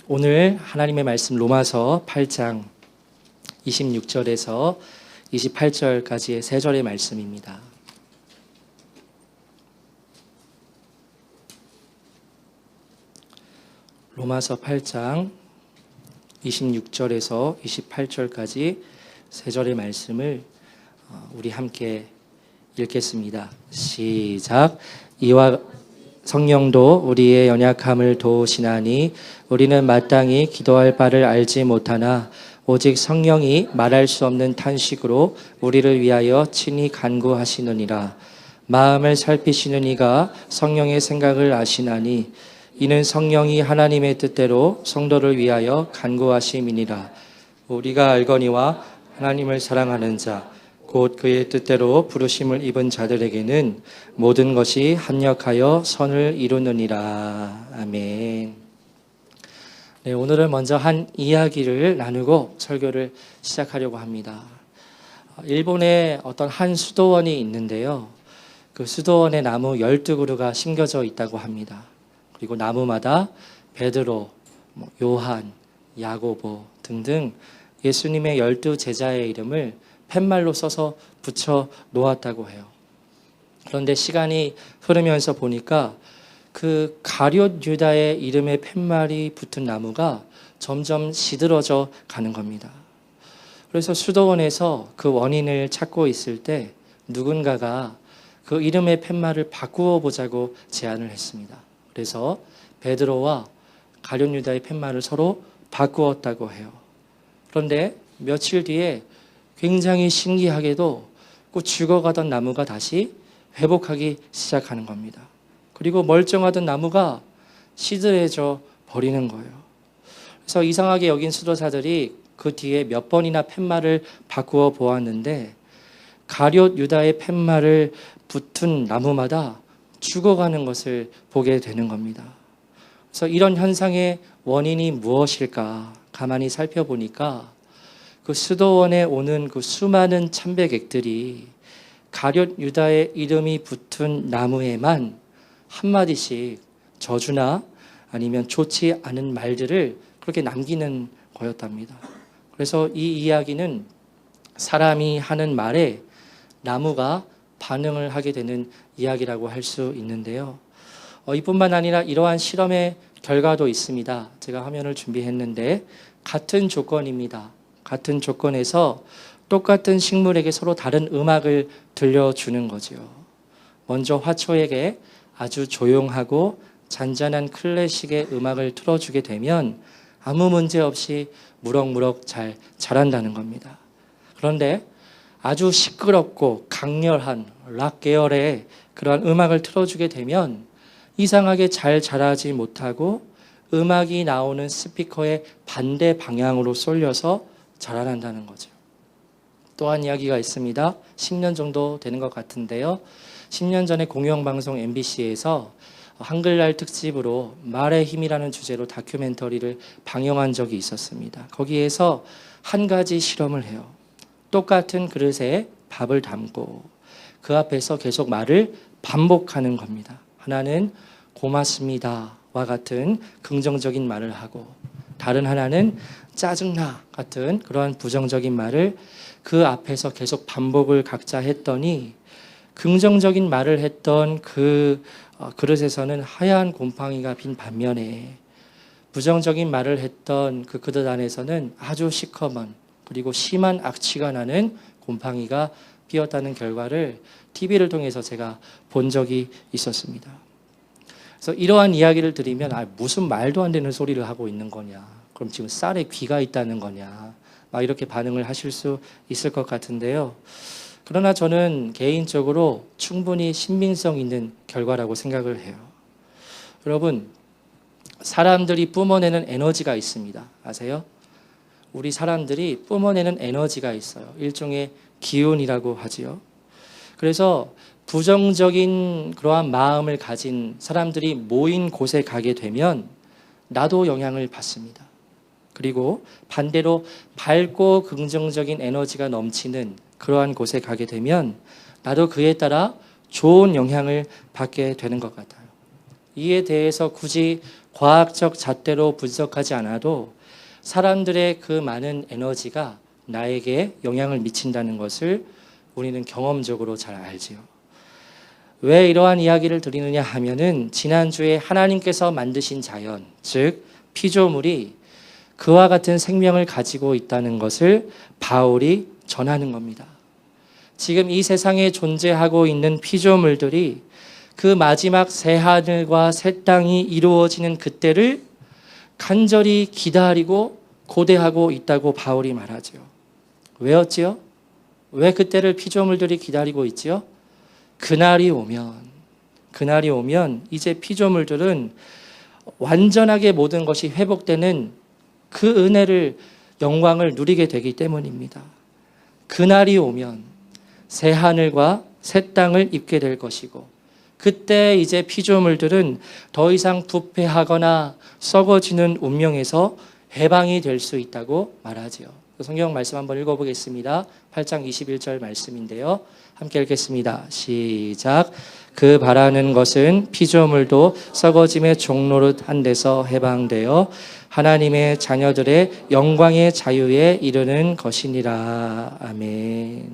오늘 하나님의 말씀 로마서 8장 26절에서 28절까지의 세 절의 말씀입니다. 로마서 8장 26절에서 28절까지 세 절의 말씀을 우리 함께 읽겠습니다. 시작. 이와 성령도 우리의 연약함을 도우시나니 우리는 마땅히 기도할 바를 알지 못하나 오직 성령이 말할 수 없는 탄식으로 우리를 위하여 친히 간구하시느니라. 마음을 살피시는 이가 성령의 생각을 아시나니 이는 성령이 하나님의 뜻대로 성도를 위하여 간구하심이니라. 우리가 알거니와 하나님을 사랑하는 자 곧 그의 뜻대로 부르심을 입은 자들에게는 모든 것이 합력하여 선을 이루느니라. 아멘. 네, 오늘은 먼저 한 이야기를 나누고 설교를 시작하려고 합니다. 일본에 어떤 한 수도원이 있는데요. 그 수도원에 나무 12그루가 심겨져 있다고 합니다. 그리고 나무마다 베드로, 요한, 야고보 등등 예수님의 12제자의 이름을 팻말로 써서 붙여 놓았다고 해요. 그런데 시간이 흐르면서 보니까 그 가룟 유다의 이름의 팻말이 붙은 나무가 점점 시들어져 가는 겁니다. 그래서 수도원에서 그 원인을 찾고 있을 때 누군가가 그 이름의 팻말을 바꾸어 보자고 제안을 했습니다. 그래서 베드로와 가룟 유다의 팻말을 서로 바꾸었다고 해요. 그런데 며칠 뒤에 굉장히 신기하게도 그 죽어가던 나무가 다시 회복하기 시작하는 겁니다. 그리고 멀쩡하던 나무가 시들해져 버리는 거예요. 그래서 이상하게 여긴 수도사들이 그 뒤에 몇 번이나 팻말을 바꾸어 보았는데 가룟 유다의 팻말을 붙은 나무마다 죽어가는 것을 보게 되는 겁니다. 그래서 이런 현상의 원인이 무엇일까 가만히 살펴보니까 그 수도원에 오는 그 수많은 참배객들이 가룟 유다의 이름이 붙은 나무에만 한마디씩 저주나 아니면 좋지 않은 말들을 그렇게 남기는 거였답니다. 그래서 이 이야기는 사람이 하는 말에 나무가 반응을 하게 되는 이야기라고 할 수 있는데요. 이뿐만 아니라 이러한 실험의 결과도 있습니다. 제가 화면을 준비했는데 같은 조건입니다. 같은 조건에서 똑같은 식물에게 서로 다른 음악을 들려주는 거죠. 먼저 화초에게 아주 조용하고 잔잔한 클래식의 음악을 틀어주게 되면 아무 문제 없이 무럭무럭 잘 자란다는 겁니다. 그런데 아주 시끄럽고 강렬한 락 계열의 그러한 음악을 틀어주게 되면 이상하게 잘 자라지 못하고 음악이 나오는 스피커의 반대 방향으로 쏠려서 자라난다는 거죠. 또한 이야기가 있습니다. 10년 정도 되는 것 같은데요. 10년 전에 공영방송 MBC에서 한글날 특집으로 말의 힘이라는 주제로 다큐멘터리를 방영한 적이 있었습니다. 거기에서 한 가지 실험을 해요. 똑같은 그릇에 밥을 담고 그 앞에서 계속 말을 반복하는 겁니다. 하나는 고맙습니다와 같은 긍정적인 말을 하고 다른 하나는 짜증나 같은 그러한 부정적인 말을 그 앞에서 계속 반복을 각자 했더니 긍정적인 말을 했던 그 그릇에서는 하얀 곰팡이가 핀 반면에 부정적인 말을 했던 그 그릇 안에서는 아주 시커먼 그리고 심한 악취가 나는 곰팡이가 피었다는 결과를 TV를 통해서 제가 본 적이 있었습니다. 그래서 이러한 이야기를 드리면 무슨 말도 안 되는 소리를 하고 있는 거냐, 그럼 지금 쌀에 귀가 있다는 거냐, 막 이렇게 반응을 하실 수 있을 것 같은데요. 그러나 저는 개인적으로 충분히 신빙성 있는 결과라고 생각을 해요. 여러분, 사람들이 뿜어내는 에너지가 있습니다. 아세요? 우리 사람들이 뿜어내는 에너지가 있어요. 일종의 기운이라고 하지요. 그래서 부정적인 그러한 마음을 가진 사람들이 모인 곳에 가게 되면 나도 영향을 받습니다. 그리고 반대로 밝고 긍정적인 에너지가 넘치는 그러한 곳에 가게 되면 나도 그에 따라 좋은 영향을 받게 되는 것 같아요. 이에 대해서 굳이 과학적 잣대로 분석하지 않아도 사람들의 그 많은 에너지가 나에게 영향을 미친다는 것을 우리는 경험적으로 잘 알지요. 왜 이러한 이야기를 드리느냐 하면은 지난주에 하나님께서 만드신 자연, 즉 피조물이 그와 같은 생명을 가지고 있다는 것을 바울이 전하는 겁니다. 지금 이 세상에 존재하고 있는 피조물들이 그 마지막 새 하늘과 새 땅이 이루어지는 그때를 간절히 기다리고 고대하고 있다고 바울이 말하죠. 왜였지요? 왜 그때를 피조물들이 기다리고 있지요? 그날이 오면 이제 피조물들은 완전하게 모든 것이 회복되는 그 은혜를, 영광을 누리게 되기 때문입니다. 그날이 오면 새 하늘과 새 땅을 입게 될 것이고, 그때 이제 피조물들은 더 이상 부패하거나 썩어지는 운명에서 해방이 될 수 있다고 말하지요. 성경 말씀 한번 읽어보겠습니다. 8장 21절 말씀인데요. 함께 읽겠습니다. 시작. 그 바라는 것은 피조물도 썩어짐의 종노릇한 데서 해방되어 하나님의 자녀들의 영광의 자유에 이르는 것이니라. 아멘.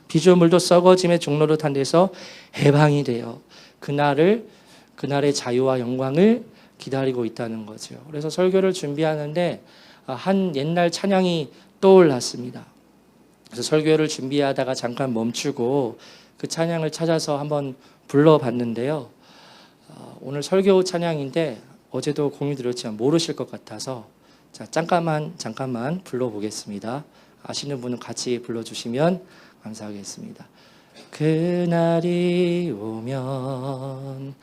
피조물도 썩어짐의 종노릇한 데서 해방이 되어 그날의 자유와 영광을 기다리고 있다는 거죠. 그래서 설교를 준비하는데 한 옛날 찬양이 떠올랐습니다. 그래서 설교를 준비하다가 잠깐 멈추고 그 찬양을 찾아서 한번 불러봤는데요. 오늘 설교 찬양인데 어제도 공유 드렸지만 모르실 것 같아서 잠깐만 불러보겠습니다. 아시는 분은 같이 불러주시면 감사하겠습니다. 그날이 오면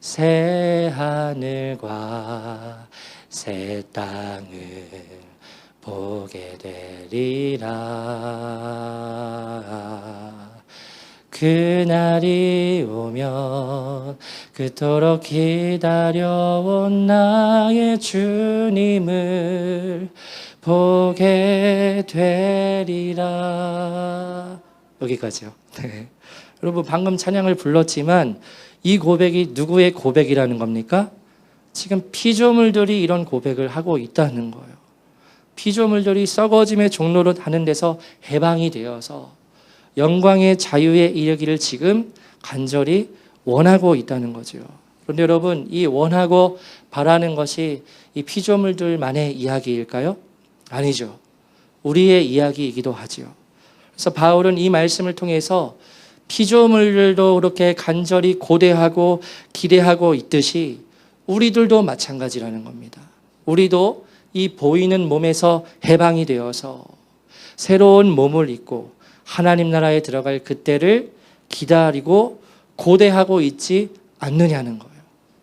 새 하늘과 새 땅을 보게 되리라. 그날이 오면 그토록 기다려온 나의 주님을 보게 되리라. 여기까지요. 네. 여러분 방금 찬양을 불렀지만 이 고백이 누구의 고백이라는 겁니까? 지금 피조물들이 이런 고백을 하고 있다는 거예요. 피조물들이 썩어짐의 종로로 하는 데서 해방이 되어서 영광의 자유에 이르기를 지금 간절히 원하고 있다는 거죠. 그런데 여러분, 이 원하고 바라는 것이 이 피조물들만의 이야기일까요? 아니죠. 우리의 이야기이기도 하죠. 그래서 바울은 이 말씀을 통해서 피조물들도 그렇게 간절히 고대하고 기대하고 있듯이 우리들도 마찬가지라는 겁니다. 우리도 이 보이는 몸에서 해방이 되어서 새로운 몸을 입고 하나님 나라에 들어갈 그때를 기다리고 고대하고 있지 않느냐는 거예요.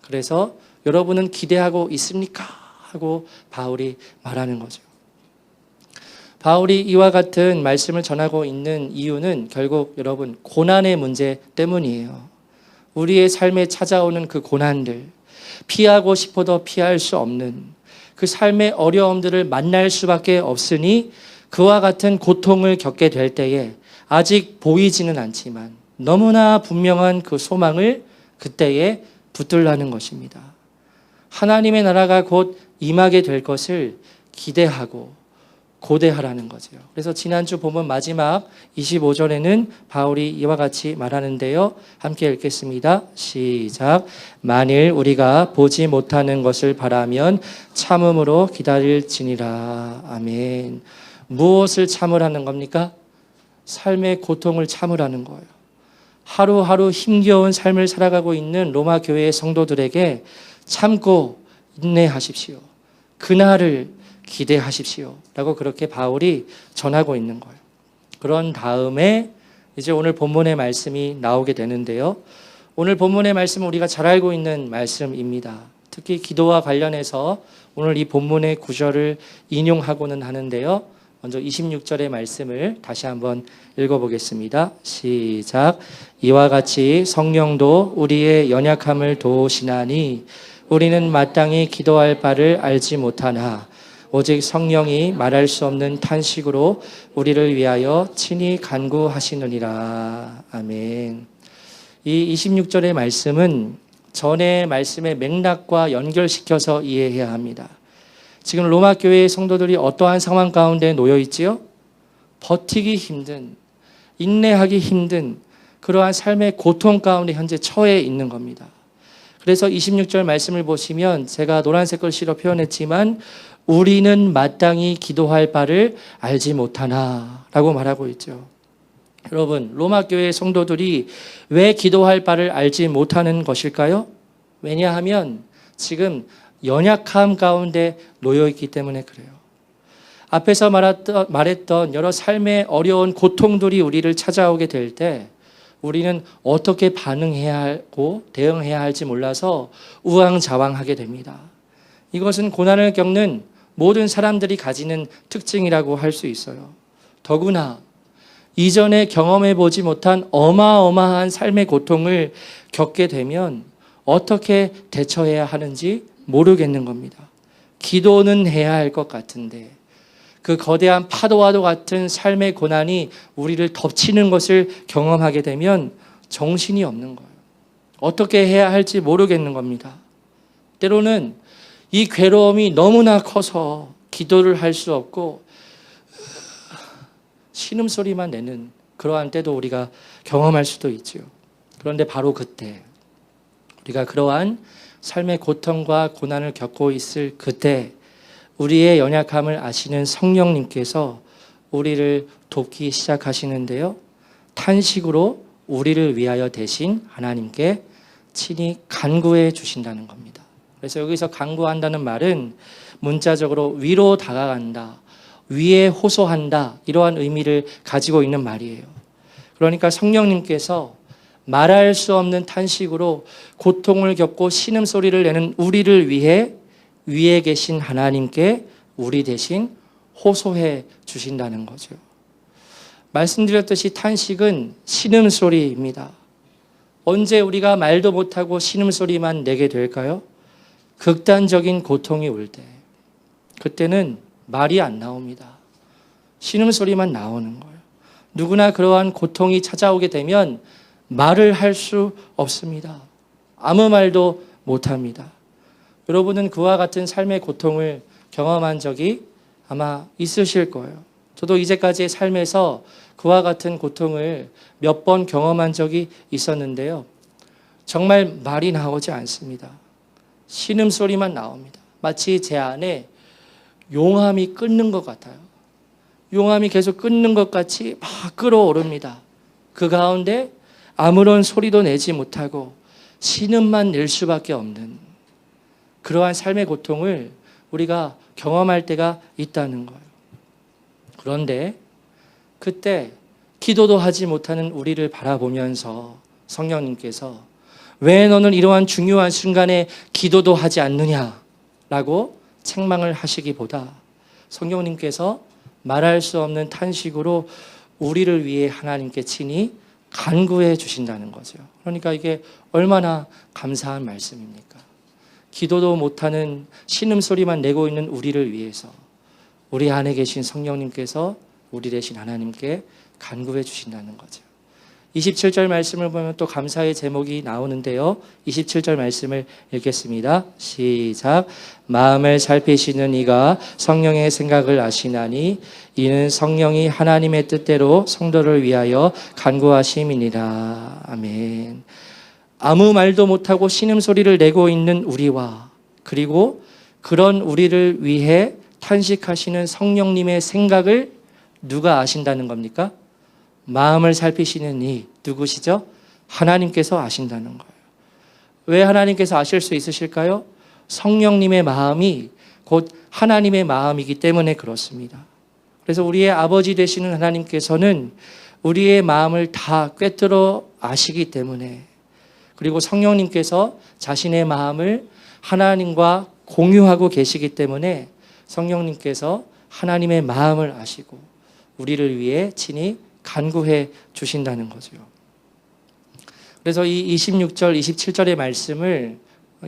그래서 여러분은 기대하고 있습니까? 하고 바울이 말하는 거죠. 바울이 이와 같은 말씀을 전하고 있는 이유는 결국 여러분 고난의 문제 때문이에요. 우리의 삶에 찾아오는 그 고난들, 피하고 싶어도 피할 수 없는 그 삶의 어려움들을 만날 수밖에 없으니 그와 같은 고통을 겪게 될 때에 아직 보이지는 않지만 너무나 분명한 그 소망을 그때에 붙들라는 것입니다. 하나님의 나라가 곧 임하게 될 것을 기대하고 고대하라는 거죠. 그래서 지난주 본문 마지막 25절에는 바울이 이와 같이 말하는데요. 함께 읽겠습니다. 시작. 만일 우리가 보지 못하는 것을 바라면 참음으로 기다릴지니라. 아멘. 무엇을 참으라는 겁니까? 삶의 고통을 참으라는 거예요. 하루하루 힘겨운 삶을 살아가고 있는 로마 교회의 성도들에게 참고 인내하십시오. 그날을 기대하십시오. 라고 그렇게 바울이 전하고 있는 거예요. 그런 다음에 이제 오늘 본문의 말씀이 나오게 되는데요. 오늘 본문의 말씀은 우리가 잘 알고 있는 말씀입니다. 특히 기도와 관련해서 오늘 이 본문의 구절을 인용하고는 하는데요. 먼저 26절의 말씀을 다시 한번 읽어보겠습니다. 시작. 이와 같이 성령도 우리의 연약함을 도우시나니 우리는 마땅히 기도할 바를 알지 못하나 오직 성령이 말할 수 없는 탄식으로 우리를 위하여 친히 간구하시느니라. 아멘. 이 26절의 말씀은 전의 말씀의 맥락과 연결시켜서 이해해야 합니다. 지금 로마 교회의 성도들이 어떠한 상황 가운데 놓여 있지요? 버티기 힘든, 인내하기 힘든 그러한 삶의 고통 가운데 현재 처해 있는 겁니다. 그래서 26절 말씀을 보시면 제가 노란색 글씨로 표현했지만 우리는 마땅히 기도할 바를 알지 못하나 라고 말하고 있죠. 여러분, 로마 교회의 성도들이 왜 기도할 바를 알지 못하는 것일까요? 왜냐하면 지금 연약함 가운데 놓여 있기 때문에 그래요. 앞에서 말했던 여러 삶의 어려운 고통들이 우리를 찾아오게 될 때 우리는 어떻게 반응해야 하고 대응해야 할지 몰라서 우왕좌왕하게 됩니다. 이것은 고난을 겪는 모든 사람들이 가지는 특징이라고 할 수 있어요. 더구나 이전에 경험해 보지 못한 어마어마한 삶의 고통을 겪게 되면 어떻게 대처해야 하는지 모르겠는 겁니다. 기도는 해야 할 것 같은데 그 거대한 파도와도 같은 삶의 고난이 우리를 덮치는 것을 경험하게 되면 정신이 없는 거예요. 어떻게 해야 할지 모르겠는 겁니다. 때로는 이 괴로움이 너무나 커서 기도를 할 수 없고 신음소리만 내는 그러한 때도 우리가 경험할 수도 있죠. 그런데 바로 그때 우리가 그러한 삶의 고통과 고난을 겪고 있을 그때 우리의 연약함을 아시는 성령님께서 우리를 돕기 시작하시는데요. 탄식으로 우리를 위하여 대신 하나님께 친히 간구해 주신다는 겁니다. 그래서 여기서 간구한다는 말은 문자적으로 위로 다가간다, 위에 호소한다 이러한 의미를 가지고 있는 말이에요. 그러니까 성령님께서 말할 수 없는 탄식으로 고통을 겪고 신음소리를 내는 우리를 위해 위에 계신 하나님께 우리 대신 호소해 주신다는 거죠. 말씀드렸듯이 탄식은 신음소리입니다. 언제 우리가 말도 못하고 신음소리만 내게 될까요? 극단적인 고통이 올 때. 그때는 말이 안 나옵니다. 신음소리만 나오는 거예요. 누구나 그러한 고통이 찾아오게 되면 말을 할 수 없습니다. 아무 말도 못합니다. 여러분은 그와 같은 삶의 고통을 경험한 적이 아마 있으실 거예요. 저도 이제까지의 삶에서 그와 같은 고통을 몇 번 경험한 적이 있었는데요. 정말 말이 나오지 않습니다. 신음소리만 나옵니다. 마치 제 안에 용암이 끓는 것 같아요. 용암이 계속 끓는 것 같이 막 끓어오릅니다. 그 가운데 아무런 소리도 내지 못하고 신음만 낼 수밖에 없는 그러한 삶의 고통을 우리가 경험할 때가 있다는 거예요. 그런데 그때 기도도 하지 못하는 우리를 바라보면서 성령님께서 왜 너는 이러한 중요한 순간에 기도도 하지 않느냐라고 책망을 하시기보다 성령님께서 말할 수 없는 탄식으로 우리를 위해 하나님께 친히 간구해 주신다는 거죠. 그러니까 이게 얼마나 감사한 말씀입니까? 기도도 못하는 신음소리만 내고 있는 우리를 위해서 우리 안에 계신 성령님께서 우리 대신 하나님께 간구해 주신다는 거죠. 27절 말씀을 보면 또 감사의 제목이 나오는데요. 27절 말씀을 읽겠습니다. 시작. 마음을 살피시는 이가 성령의 생각을 아시나니 이는 성령이 하나님의 뜻대로 성도를 위하여 간구하심이니라. 아멘. 아무 말도 못하고 신음소리를 내고 있는 우리와 그리고 그런 우리를 위해 탄식하시는 성령님의 생각을 누가 아신다는 겁니까? 마음을 살피시는 이 누구시죠? 하나님께서 아신다는 거예요. 왜 하나님께서 아실 수 있으실까요? 성령님의 마음이 곧 하나님의 마음이기 때문에 그렇습니다. 그래서 우리의 아버지 되시는 하나님께서는 우리의 마음을 다 꿰뚫어 아시기 때문에 그리고 성령님께서 자신의 마음을 하나님과 공유하고 계시기 때문에 성령님께서 하나님의 마음을 아시고 우리를 위해 친히 간구해 주신다는 거죠. 그래서 이 26절, 27절의 말씀을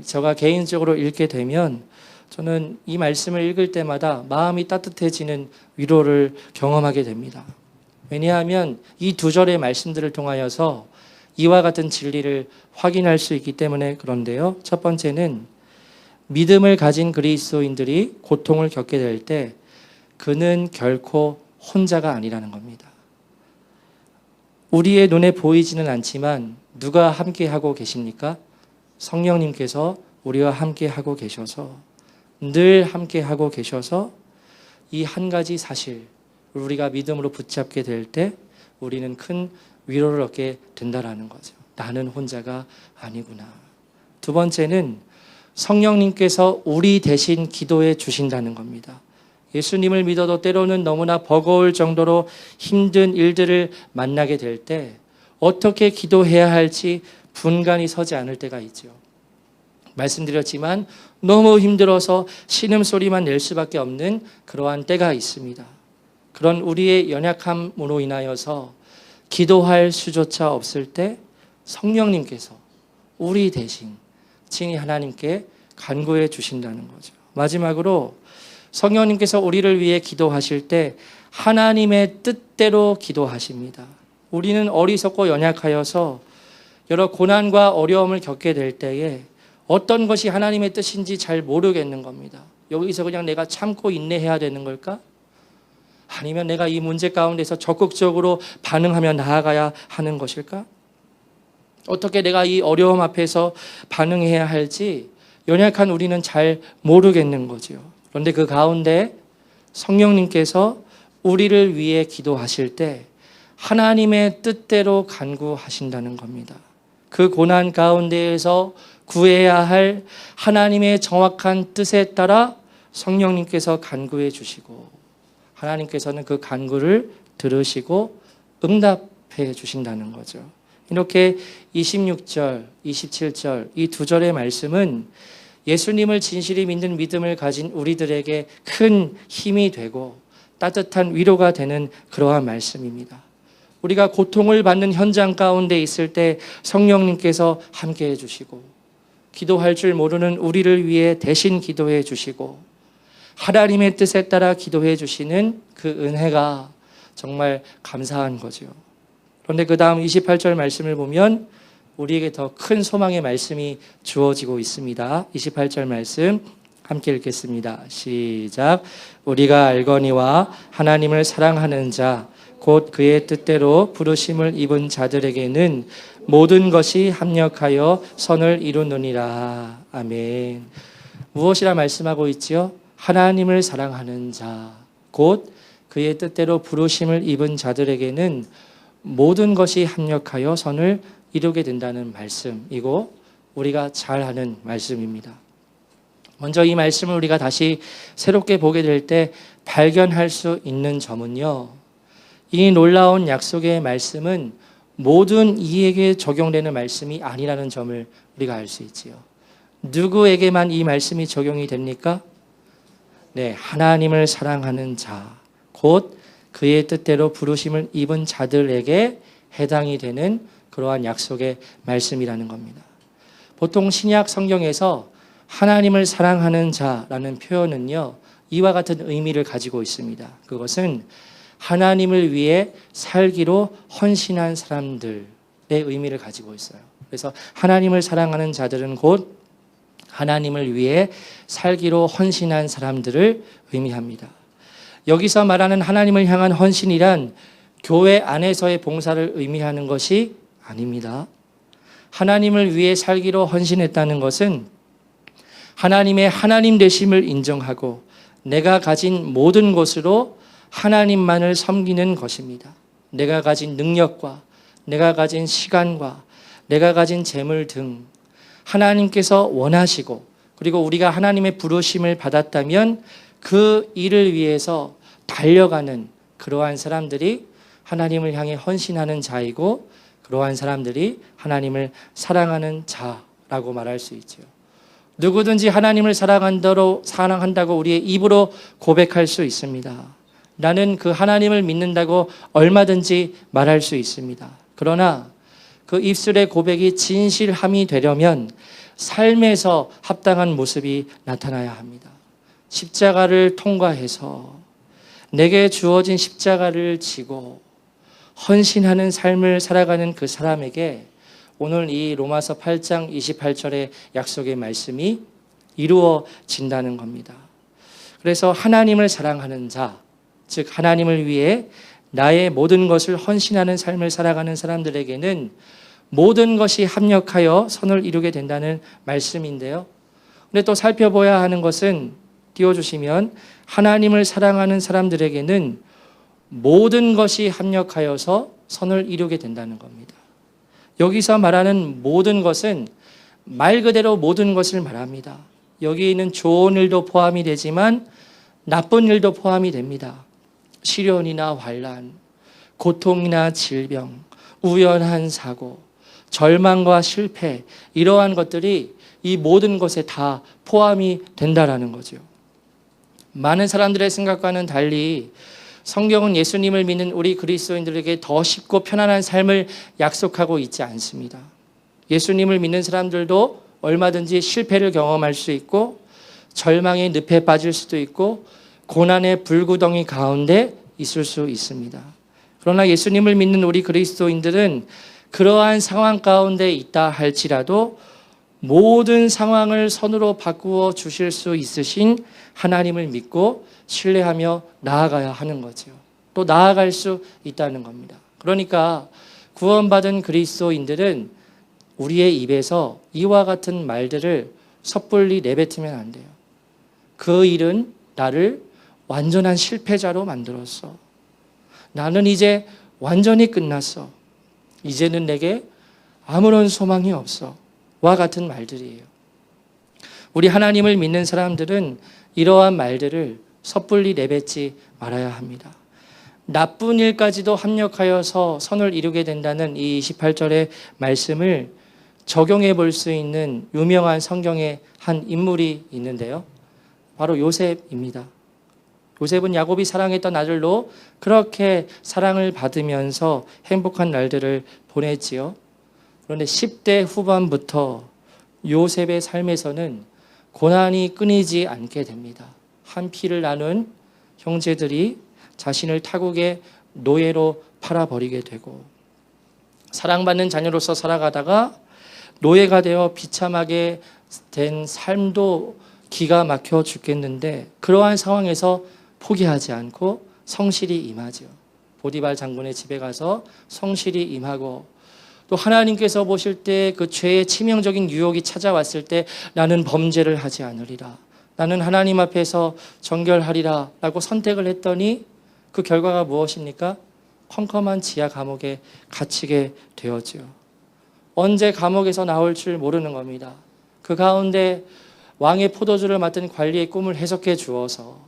제가 개인적으로 읽게 되면 저는 이 말씀을 읽을 때마다 마음이 따뜻해지는 위로를 경험하게 됩니다. 왜냐하면 이 두 절의 말씀들을 통하여서 이와 같은 진리를 확인할 수 있기 때문에 그런데요. 첫 번째는 믿음을 가진 그리스도인들이 고통을 겪게 될 때 그는 결코 혼자가 아니라는 겁니다. 우리의 눈에 보이지는 않지만 누가 함께하고 계십니까? 성령님께서 우리와 함께하고 계셔서 늘 함께하고 계셔서 이 한 가지 사실 우리가 믿음으로 붙잡게 될 때 우리는 큰 위로를 얻게 된다라는 거죠. 나는 혼자가 아니구나. 두 번째는 성령님께서 우리 대신 기도해 주신다는 겁니다. 예수님을 믿어도 때로는 너무나 버거울 정도로 힘든 일들을 만나게 될 때 어떻게 기도해야 할지 분간이 서지 않을 때가 있죠. 말씀드렸지만 너무 힘들어서 신음소리만 낼 수밖에 없는 그러한 때가 있습니다. 그런 우리의 연약함으로 인하여서 기도할 수조차 없을 때 성령님께서 우리 대신 친히 하나님께 간구해 주신다는 거죠. 마지막으로 성령님께서 우리를 위해 기도하실 때 하나님의 뜻대로 기도하십니다. 우리는 어리석고 연약하여서 여러 고난과 어려움을 겪게 될 때에 어떤 것이 하나님의 뜻인지 잘 모르겠는 겁니다. 여기서 그냥 내가 참고 인내해야 되는 걸까? 아니면 내가 이 문제 가운데서 적극적으로 반응하며 나아가야 하는 것일까? 어떻게 내가 이 어려움 앞에서 반응해야 할지 연약한 우리는 잘 모르겠는 거죠. 그런데 그 가운데 성령님께서 우리를 위해 기도하실 때 하나님의 뜻대로 간구하신다는 겁니다. 그 고난 가운데에서 구해야 할 하나님의 정확한 뜻에 따라 성령님께서 간구해 주시고 하나님께서는 그 간구를 들으시고 응답해 주신다는 거죠. 이렇게 26절, 27절 이 두 절의 말씀은 예수님을 진실히 믿는 믿음을 가진 우리들에게 큰 힘이 되고 따뜻한 위로가 되는 그러한 말씀입니다. 우리가 고통을 받는 현장 가운데 있을 때 성령님께서 함께해 주시고 기도할 줄 모르는 우리를 위해 대신 기도해 주시고 하나님의 뜻에 따라 기도해 주시는 그 은혜가 정말 감사한 거죠. 그런데 그 다음 28절 말씀을 보면 우리에게 더 큰 소망의 말씀이 주어지고 있습니다. 28절 말씀 함께 읽겠습니다. 시작. 우리가 알거니와 하나님을 사랑하는 자 곧 그의 뜻대로 부르심을 입은 자들에게는 모든 것이 합력하여 선을 이루느니라. 아멘. 무엇이라 말씀하고 있지요? 하나님을 사랑하는 자 곧 그의 뜻대로 부르심을 입은 자들에게는 모든 것이 합력하여 선을 이루게 된다는 말씀이고 우리가 잘 아는 말씀입니다. 먼저 이 말씀을 우리가 다시 새롭게 보게 될 때 발견할 수 있는 점은요. 이 놀라운 약속의 말씀은 모든 이에게 적용되는 말씀이 아니라는 점을 우리가 알 수 있지요. 누구에게만 이 말씀이 적용이 됩니까? 네, 하나님을 사랑하는 자, 곧 그의 뜻대로 부르심을 입은 자들에게 해당이 되는 그러한 약속의 말씀이라는 겁니다. 보통 신약 성경에서 하나님을 사랑하는 자라는 표현은요, 이와 같은 의미를 가지고 있습니다. 그것은 하나님을 위해 살기로 헌신한 사람들의 의미를 가지고 있어요. 그래서 하나님을 사랑하는 자들은 곧 하나님을 위해 살기로 헌신한 사람들을 의미합니다. 여기서 말하는 하나님을 향한 헌신이란 교회 안에서의 봉사를 의미하는 것이 아닙니다. 하나님을 위해 살기로 헌신했다는 것은 하나님의 하나님 되심을 인정하고 내가 가진 모든 것으로 하나님만을 섬기는 것입니다. 내가 가진 능력과 내가 가진 시간과 내가 가진 재물 등 하나님께서 원하시고 그리고 우리가 하나님의 부르심을 받았다면 그 일을 위해서 달려가는 그러한 사람들이 하나님을 향해 헌신하는 자이고 그러한 사람들이 하나님을 사랑하는 자라고 말할 수 있죠. 누구든지 하나님을 사랑한다고 우리의 입으로 고백할 수 있습니다. 나는 그 하나님을 믿는다고 얼마든지 말할 수 있습니다. 그러나 그 입술의 고백이 진실함이 되려면 삶에서 합당한 모습이 나타나야 합니다. 십자가를 통과해서 내게 주어진 십자가를 지고 헌신하는 삶을 살아가는 그 사람에게 오늘 이 로마서 8장 28절의 약속의 말씀이 이루어진다는 겁니다. 그래서 하나님을 사랑하는 자, 즉 하나님을 위해 나의 모든 것을 헌신하는 삶을 살아가는 사람들에게는 모든 것이 합력하여 선을 이루게 된다는 말씀인데요. 근데 또 살펴봐야 하는 것은 띄워주시면 하나님을 사랑하는 사람들에게는 모든 것이 합력하여서 선을 이루게 된다는 겁니다. 여기서 말하는 모든 것은 말 그대로 모든 것을 말합니다. 여기에는 좋은 일도 포함이 되지만 나쁜 일도 포함이 됩니다. 시련이나 환난, 고통이나 질병, 우연한 사고, 절망과 실패, 이러한 것들이 이 모든 것에 다 포함이 된다라는 거죠. 많은 사람들의 생각과는 달리 성경은 예수님을 믿는 우리 그리스도인들에게 더 쉽고 편안한 삶을 약속하고 있지 않습니다. 예수님을 믿는 사람들도 얼마든지 실패를 경험할 수 있고 절망의 늪에 빠질 수도 있고 고난의 불구덩이 가운데 있을 수 있습니다. 그러나 예수님을 믿는 우리 그리스도인들은 그러한 상황 가운데 있다 할지라도 모든 상황을 선으로 바꾸어 주실 수 있으신 하나님을 믿고 신뢰하며 나아가야 하는 거죠. 또 나아갈 수 있다는 겁니다. 그러니까 구원받은 그리스도인들은 우리의 입에서 이와 같은 말들을 섣불리 내뱉으면 안 돼요. 그 일은 나를 완전한 실패자로 만들었어. 나는 이제 완전히 끝났어. 이제는 내게 아무런 소망이 없어. 와 같은 말들이에요. 우리 하나님을 믿는 사람들은 이러한 말들을 섣불리 내뱉지 말아야 합니다. 나쁜 일까지도 합력하여서 선을 이루게 된다는 이 28절의 말씀을 적용해 볼 수 있는 유명한 성경의 한 인물이 있는데요. 바로 요셉입니다. 요셉은 야곱이 사랑했던 아들로 그렇게 사랑을 받으면서 행복한 날들을 보냈지요. 그런데 10대 후반부터 요셉의 삶에서는 고난이 끊이지 않게 됩니다. 한 피를 나눈 형제들이 자신을 타국의 노예로 팔아버리게 되고 사랑받는 자녀로서 살아가다가 노예가 되어 비참하게 된 삶도 기가 막혀 죽겠는데 그러한 상황에서 포기하지 않고 성실히 임하죠. 보디발 장군의 집에 가서 성실히 임하고 또 하나님께서 보실 때 그 죄의 치명적인 유혹이 찾아왔을 때 나는 범죄를 하지 않으리라. 나는 하나님 앞에서 정결하리라 라고 선택을 했더니 그 결과가 무엇입니까? 컴컴한 지하 감옥에 갇히게 되었죠. 언제 감옥에서 나올 줄 모르는 겁니다. 그 가운데 왕의 포도주를 맡은 관리의 꿈을 해석해 주어서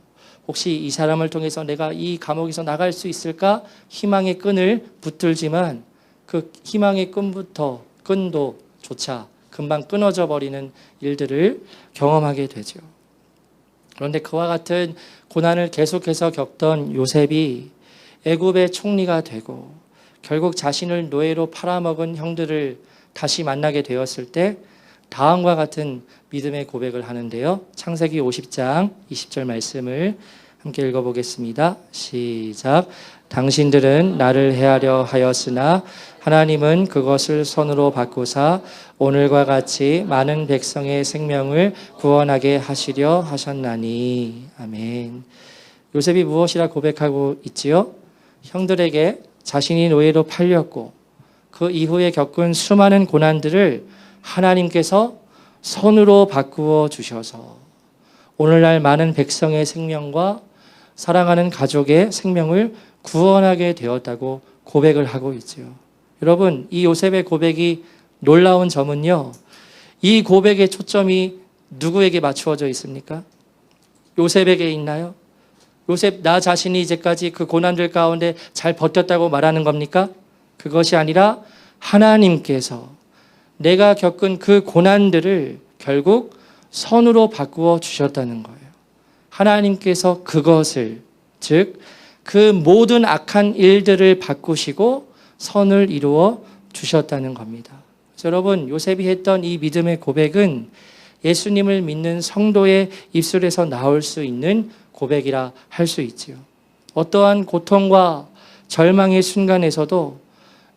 혹시 이 사람을 통해서 내가 이 감옥에서 나갈 수 있을까? 희망의 끈을 붙들지만 그 희망의 끈도 조차 금방 끊어져 버리는 일들을 경험하게 되죠. 그런데 그와 같은 고난을 계속해서 겪던 요셉이 애굽의 총리가 되고 결국 자신을 노예로 팔아먹은 형들을 다시 만나게 되었을 때 다음과 같은 믿음의 고백을 하는데요. 창세기 50장 20절 말씀을 함께 읽어보겠습니다. 시작. 당신들은 나를 해하려 하였으나 하나님은 그것을 선으로 바꾸사 오늘과 같이 많은 백성의 생명을 구원하게 하시려 하셨나니. 아멘. 요셉이 무엇이라 고백하고 있지요? 형들에게 자신이 노예로 팔렸고 그 이후에 겪은 수많은 고난들을 하나님께서 선으로 바꾸어 주셔서 오늘날 많은 백성의 생명과 사랑하는 가족의 생명을 구원하게 되었다고 고백을 하고 있죠. 여러분, 이 요셉의 고백이 놀라운 점은요, 이 고백의 초점이 누구에게 맞추어져 있습니까? 요셉에게 있나요? 요셉 나 자신이 이제까지 그 고난들 가운데 잘 버텼다고 말하는 겁니까? 그것이 아니라 하나님께서 내가 겪은 그 고난들을 결국 선으로 바꾸어 주셨다는 거예요. 하나님께서 그것을, 즉 그 모든 악한 일들을 바꾸시고 선을 이루어 주셨다는 겁니다. 그래서 여러분, 요셉이 했던 이 믿음의 고백은 예수님을 믿는 성도의 입술에서 나올 수 있는 고백이라 할 수 있지요. 어떠한 고통과 절망의 순간에서도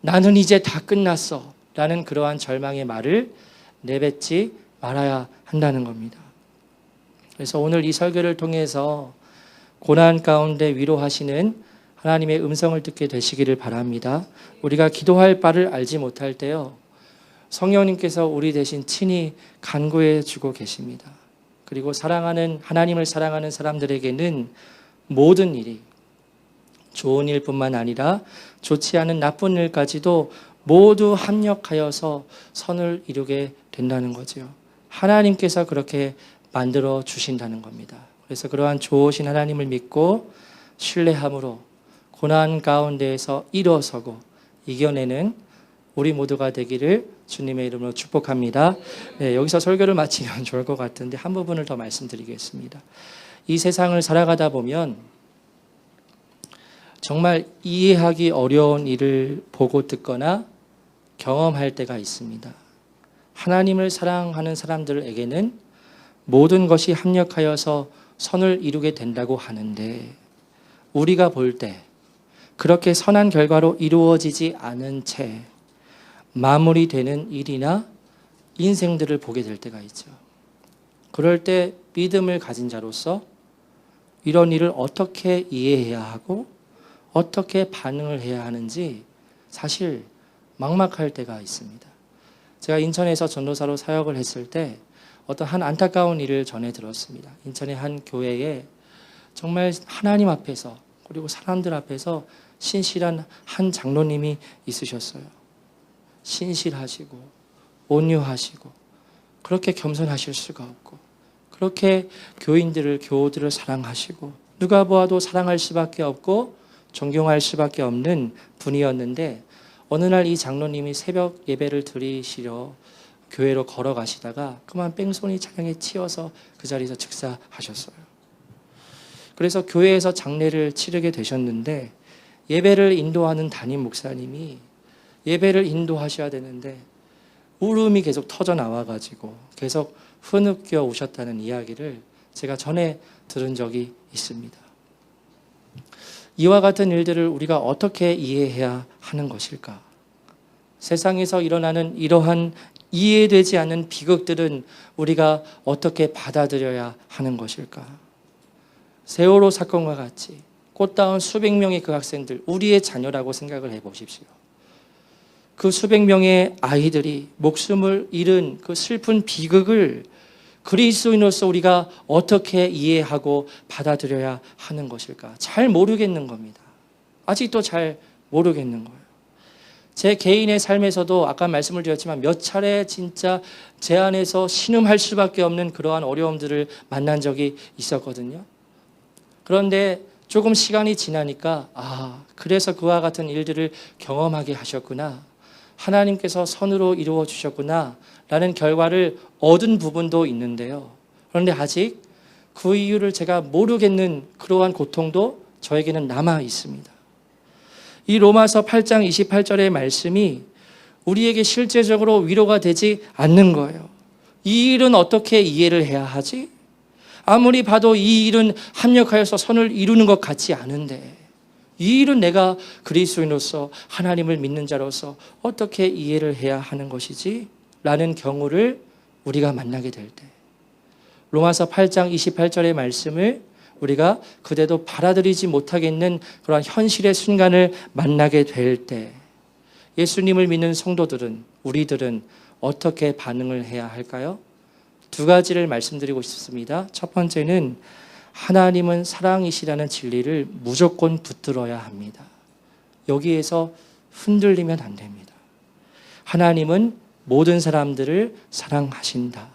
나는 이제 다 끝났어. 라는 그러한 절망의 말을 내뱉지 말아야 한다는 겁니다. 그래서 오늘 이 설교를 통해서 고난 가운데 위로하시는 하나님의 음성을 듣게 되시기를 바랍니다. 우리가 기도할 바를 알지 못할 때요, 성령님께서 우리 대신 친히 간구해 주고 계십니다. 그리고 하나님을 사랑하는 사람들에게는 모든 일이 좋은 일뿐만 아니라 좋지 않은 나쁜 일까지도 모두 합력하여서 선을 이루게 된다는 거죠. 하나님께서 그렇게 만들어 주신다는 겁니다. 그래서 그러한 좋으신 하나님을 믿고 신뢰함으로 고난 가운데에서 일어서고 이겨내는 우리 모두가 되기를 주님의 이름으로 축복합니다. 네, 여기서 설교를 마치면 좋을 것 같은데 한 부분을 더 말씀드리겠습니다. 이 세상을 살아가다 보면 정말 이해하기 어려운 일을 보고 듣거나 경험할 때가 있습니다. 하나님을 사랑하는 사람들에게는 모든 것이 합력하여서 선을 이루게 된다고 하는데, 우리가 볼 때 그렇게 선한 결과로 이루어지지 않은 채 마무리되는 일이나 인생들을 보게 될 때가 있죠. 그럴 때 믿음을 가진 자로서 이런 일을 어떻게 이해해야 하고 어떻게 반응을 해야 하는지 사실 막막할 때가 있습니다. 제가 인천에서 전도사로 사역을 했을 때 어떤 한 안타까운 일을 전해 들었습니다. 인천의 한 교회에 정말 하나님 앞에서 그리고 사람들 앞에서 신실한 한 장로님이 있으셨어요. 신실하시고 온유하시고 그렇게 겸손하실 수가 없고 그렇게 교우들을 사랑하시고 누가 보아도 사랑할 수밖에 없고 존경할 수밖에 없는 분이었는데, 어느 날 이 장로님이 새벽 예배를 드리시려 교회로 걸어가시다가 그만 뺑소니 차량에 치여서 그 자리에서 즉사하셨어요. 그래서 교회에서 장례를 치르게 되셨는데, 예배를 인도하는 담임 목사님이 예배를 인도하셔야 되는데 울음이 계속 터져 나와가지고 계속 흐느껴 오셨다는 이야기를 제가 전에 들은 적이 있습니다. 이와 같은 일들을 우리가 어떻게 이해해야 하는 것일까? 세상에서 일어나는 이러한 이해되지 않는 비극들은 우리가 어떻게 받아들여야 하는 것일까? 세월호 사건과 같이 꽃다운 수백 명의 그 학생들, 우리의 자녀라고 생각을 해보십시오. 그 수백 명의 아이들이 목숨을 잃은 그 슬픈 비극을 그리스도인으로서 우리가 어떻게 이해하고 받아들여야 하는 것일까? 잘 모르겠는 겁니다. 아직도 잘 모르겠는 거예요. 제 개인의 삶에서도 아까 말씀을 드렸지만 몇 차례 진짜 제 안에서 신음할 수밖에 없는 그러한 어려움들을 만난 적이 있었거든요. 그런데 조금 시간이 지나니까 그래서 그와 같은 일들을 경험하게 하셨구나. 하나님께서 선으로 이루어 주셨구나 라는 결과를 얻은 부분도 있는데요. 그런데 아직 그 이유를 제가 모르겠는 그러한 고통도 저에게는 남아 있습니다. 이 로마서 8장 28절의 말씀이 우리에게 실제적으로 위로가 되지 않는 거예요. 이 일은 어떻게 이해를 해야 하지? 아무리 봐도 이 일은 합력하여서 선을 이루는 것 같지 않은데 이 일은 내가 그리스도인으로서 하나님을 믿는 자로서 어떻게 이해를 해야 하는 것이지? 라는 경우를 우리가 만나게 될 때, 로마서 8장 28절의 말씀을 우리가 그대도 받아들이지 못하겠는 그런 현실의 순간을 만나게 될 때, 예수님을 믿는 성도들은, 우리들은 어떻게 반응을 해야 할까요? 두 가지를 말씀드리고 싶습니다. 첫 번째는 하나님은 사랑이시라는 진리를 무조건 붙들어야 합니다. 여기에서 흔들리면 안 됩니다. 하나님은 모든 사람들을 사랑하신다.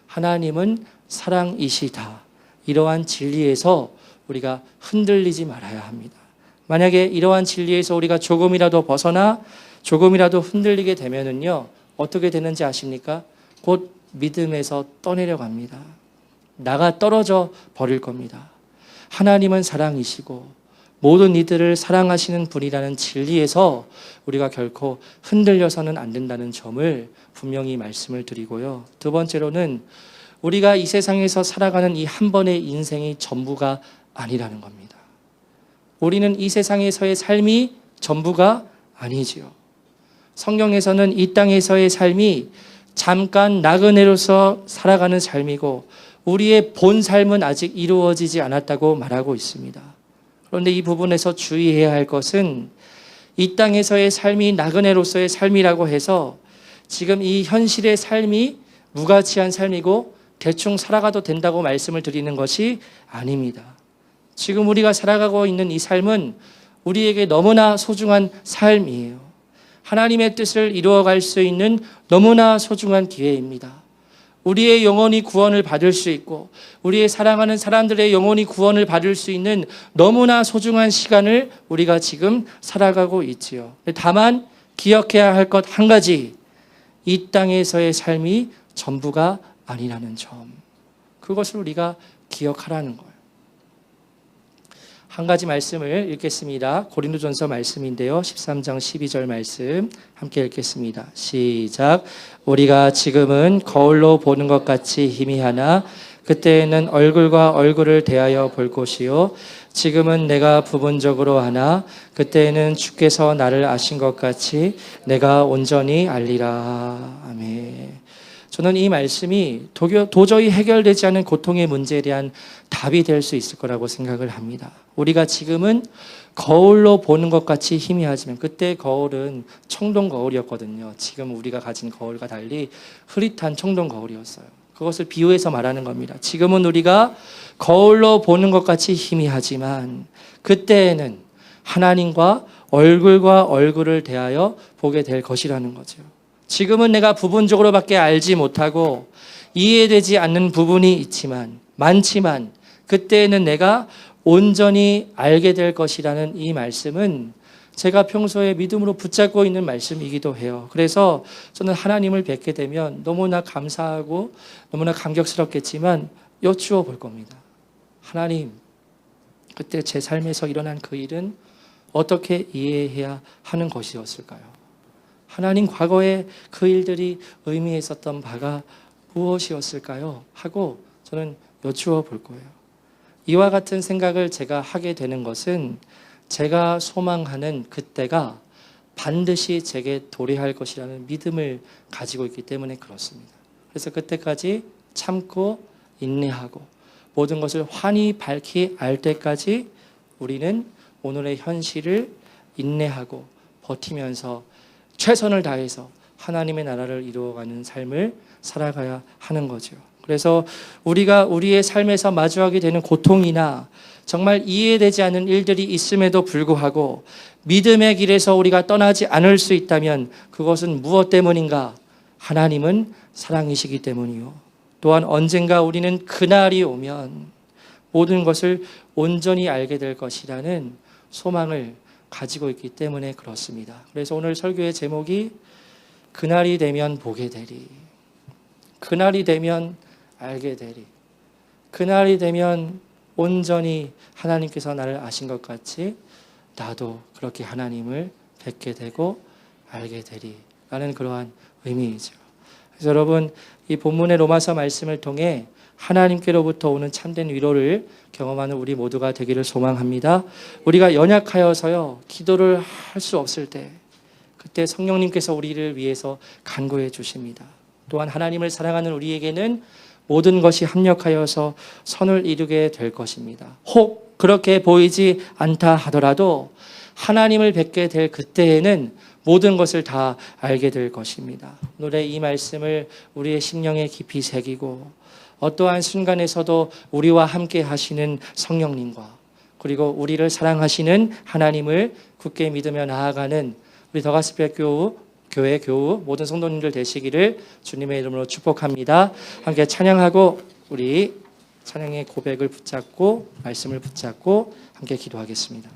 하나님은 사랑이시다. 이러한 진리에서 우리가 흔들리지 말아야 합니다. 만약에 이러한 진리에서 우리가 조금이라도 벗어나 조금이라도 흔들리게 되면은요, 어떻게 되는지 아십니까? 곧 믿음에서 떠내려갑니다. 나가 떨어져 버릴 겁니다. 하나님은 사랑이시고 모든 이들을 사랑하시는 분이라는 진리에서 우리가 결코 흔들려서는 안 된다는 점을 분명히 말씀을 드리고요. 두 번째로는 우리가 이 세상에서 살아가는 이 한 번의 인생이 전부가 아니라는 겁니다. 우리는 이 세상에서의 삶이 전부가 아니지요. 성경에서는 이 땅에서의 삶이 잠깐 나그네로서 살아가는 삶이고 우리의 본 삶은 아직 이루어지지 않았다고 말하고 있습니다. 그런데 이 부분에서 주의해야 할 것은 이 땅에서의 삶이 나그네로서의 삶이라고 해서 지금 이 현실의 삶이 무가치한 삶이고 대충 살아가도 된다고 말씀을 드리는 것이 아닙니다. 지금 우리가 살아가고 있는 이 삶은 우리에게 너무나 소중한 삶이에요. 하나님의 뜻을 이루어갈 수 있는 너무나 소중한 기회입니다. 우리의 영혼이 구원을 받을 수 있고 우리의 사랑하는 사람들의 영혼이 구원을 받을 수 있는 너무나 소중한 시간을 우리가 지금 살아가고 있지요. 다만 기억해야 할 것 한 가지, 이 땅에서의 삶이 전부가 아니라는 점, 그것을 우리가 기억하라는 거예요. 한 가지 말씀을 읽겠습니다. 고린도전서 말씀인데요. 13장 12절 말씀 함께 읽겠습니다. 시작. 우리가 지금은 거울로 보는 것 같이 희미하나 그때에는 얼굴과 얼굴을 대하여 볼 것이요 지금은 내가 부분적으로 하나 그때에는 주께서 나를 아신 것 같이 내가 온전히 알리라. 아멘. 저는 이 말씀이 도저히 해결되지 않은 고통의 문제에 대한 답이 될 수 있을 거라고 생각을 합니다. 우리가 지금은 거울로 보는 것 같이 희미하지만 그때 거울은 청동 거울이었거든요. 지금 우리가 가진 거울과 달리 흐릿한 청동 거울이었어요. 그것을 비유해서 말하는 겁니다. 지금은 우리가 거울로 보는 것 같이 희미하지만 그때에는 하나님과 얼굴과 얼굴을 대하여 보게 될 것이라는 거죠. 지금은 내가 부분적으로밖에 알지 못하고 이해되지 않는 부분이 많지만 그때에는 내가 온전히 알게 될 것이라는 이 말씀은 제가 평소에 믿음으로 붙잡고 있는 말씀이기도 해요. 그래서 저는 하나님을 뵙게 되면 너무나 감사하고 너무나 감격스럽겠지만 여쭈어 볼 겁니다. 하나님, 그때 제 삶에서 일어난 그 일은 어떻게 이해해야 하는 것이었을까요? 하나님, 과거에 그 일들이 의미했었던 바가 무엇이었을까요? 하고 저는 여쭈어 볼 거예요. 이와 같은 생각을 제가 하게 되는 것은 제가 소망하는 그때가 반드시 제게 도래할 것이라는 믿음을 가지고 있기 때문에 그렇습니다. 그래서 그때까지 참고 인내하고 모든 것을 환히 밝히 알 때까지 우리는 오늘의 현실을 인내하고 버티면서 최선을 다해서 하나님의 나라를 이루어가는 삶을 살아가야 하는 거죠. 그래서 우리가 우리의 삶에서 마주하게 되는 고통이나 정말 이해되지 않는 일들이 있음에도 불구하고 믿음의 길에서 우리가 떠나지 않을 수 있다면 그것은 무엇 때문인가? 하나님은 사랑이시기 때문이요. 또한 언젠가 우리는 그날이 오면 모든 것을 온전히 알게 될 것이라는 소망을 가지고 있기 때문에 그렇습니다. 그래서 오늘 설교의 제목이 그날이 되면 보게 되리. 그날이 되면 알게 되리. 그날이 되면 온전히 하나님께서 나를 아신 것 같이 나도 그렇게 하나님을 뵙게 되고 알게 되리 라는 그러한 의미이죠. 그래서 여러분, 이 본문의 로마서 말씀을 통해 하나님께로부터 오는 참된 위로를 경험하는 우리 모두가 되기를 소망합니다. 우리가 연약하여서요 기도를 할 수 없을 때 그때 성령님께서 우리를 위해서 간구해 주십니다. 또한 하나님을 사랑하는 우리에게는 모든 것이 합력하여서 선을 이루게 될 것입니다. 혹 그렇게 보이지 않다 하더라도 하나님을 뵙게 될 그때에는 모든 것을 다 알게 될 것입니다. 오늘의 이 말씀을 우리의 심령에 깊이 새기고 어떠한 순간에서도 우리와 함께 하시는 성령님과 그리고 우리를 사랑하시는 하나님을 굳게 믿으며 나아가는 우리 더가스펠 교회 교우 모든 성도님들 되시기를 주님의 이름으로 축복합니다. 함께 찬양하고 우리 찬양의 고백을 붙잡고 말씀을 붙잡고 함께 기도하겠습니다.